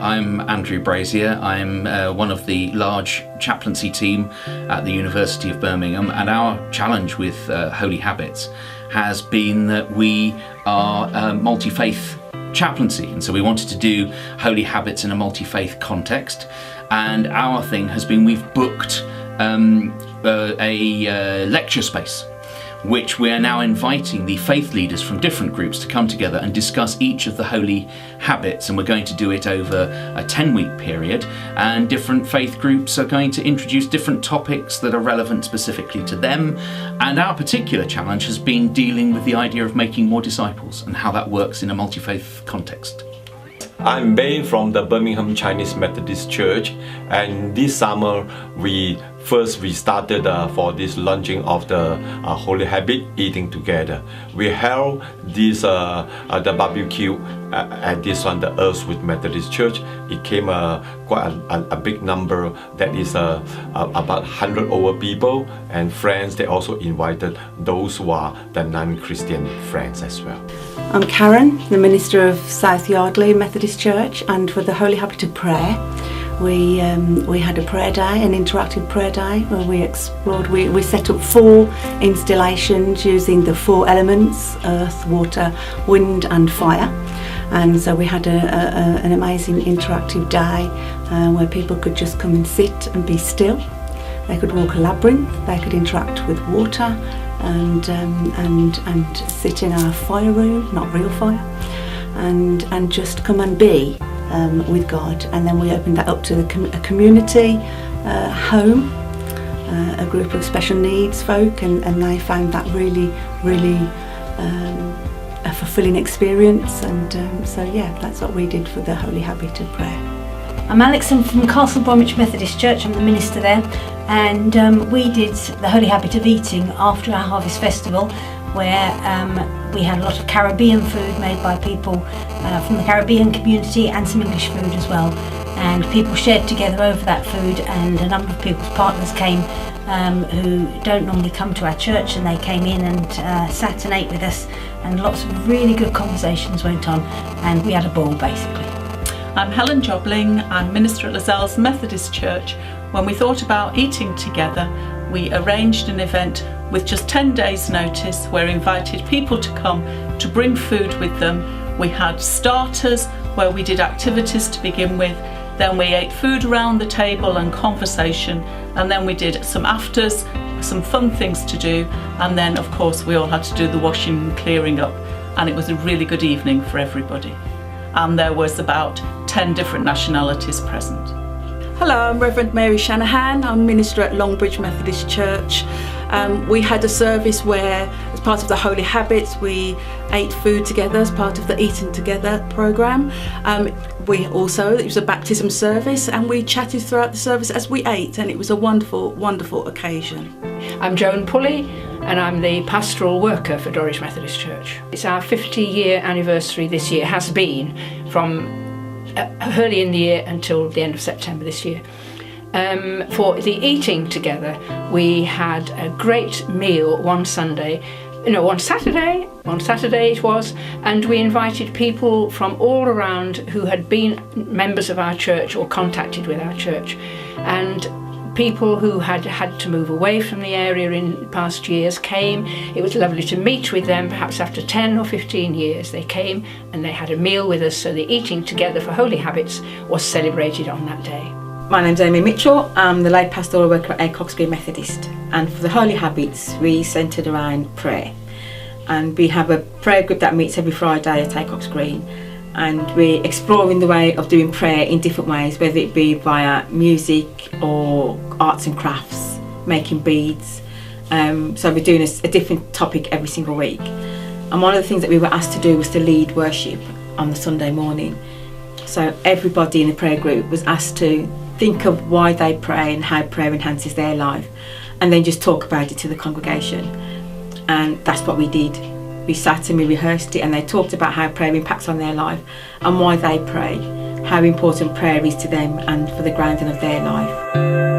I'm Andrew Brazier. I'm one of the large chaplaincy team at the University of Birmingham, and our challenge with Holy Habits has been that we are multi-faith chaplaincy, and so we wanted to do Holy Habits in a multi-faith context, and our thing has been we've booked a lecture space which we are now inviting the faith leaders from different groups to come together and discuss each of the holy habits, and we're going to do it over a 10-week period, and different faith groups are going to introduce different topics that are relevant specifically to them, and our particular challenge has been dealing with the idea of making more disciples and how that works in a multi-faith context. I'm Peng from the Birmingham Chinese Methodist Church, and this summer we started for this launching of the Holy Habit eating together. We held this the barbecue at this one, the Earthwood Methodist Church. It came quite a big number, that is about 100 over people and friends. They also invited those who are the non-Christian friends as well. I'm Karen, the minister of South Yardley Methodist Church, and for the Holy Habit of Prayer, we had a prayer day, an interactive prayer day, where we explored. We set up 4 installations using the 4 elements: earth, water, wind, and fire. And so we had an amazing interactive day where people could just come and sit and be still. They could walk a labyrinth. They could interact with water and sit in our fire room, not real fire, and just come and be with God. And then we opened that up to a community home, a group of special needs folk, and they found that really a fulfilling experience. And so yeah, that's what we did for the Holy Habit of Prayer. I'm Alex, I'm from Castle Bromwich Methodist Church. I'm the minister there, and we did the Holy Habit of Eating after our Harvest Festival, where we had a lot of Caribbean food made by people from the Caribbean community, and some English food as well. And people shared together over that food, and a number of people's partners came who don't normally come to our church, and they came in and sat and ate with us, and lots of really good conversations went on, and we had a ball basically. I'm Helen Jobling. I'm minister at Lazelle's Methodist Church. When we thought about eating together, we arranged an event with just 10 days notice, where we invited people to come to bring food with them. We had starters where we did activities to begin with, then we ate food around the table and conversation, and then we did some afters, some fun things to do, and then of course we all had to do the washing and clearing up, and it was a really good evening for everybody. And there was about 10 different nationalities present. Hello, I'm Reverend Mary Shannahan. I'm minister at Longbridge Methodist Church. We had a service where, as part of the Holy Habits, we ate food together as part of the Eating Together programme. It was a baptism service, and we chatted throughout the service as we ate, and it was a wonderful, wonderful occasion. I'm Joan Pulley, and I'm the pastoral worker for Dorish Methodist Church. It's our 50-year anniversary this year, has been from early in the year until the end of September this year. For the eating together, we had a great meal one Saturday it was, and we invited people from all around who had been members of our church or contacted with our church, and people who had had to move away from the area in past years came. It was lovely to meet with them. Perhaps after 10 or 15 years they came and they had a meal with us, so the eating together for Holy Habits was celebrated on that day. My name's Amy Mitchell. I'm the lay pastoral worker at Acox Green Methodist, and for the Holy Habits we centred around prayer, and we have a prayer group that meets every Friday at Acox Green, and we're exploring the way of doing prayer in different ways, whether it be via music or arts and crafts, making beads. So we're doing a different topic every single week. And one of the things that we were asked to do was to lead worship on the Sunday morning. So everybody in the prayer group was asked to think of why they pray and how prayer enhances their life, and then just talk about it to the congregation. And that's what we did. We sat and we rehearsed it, and they talked about how prayer impacts on their life and why they pray, how important prayer is to them and for the grounding of their life.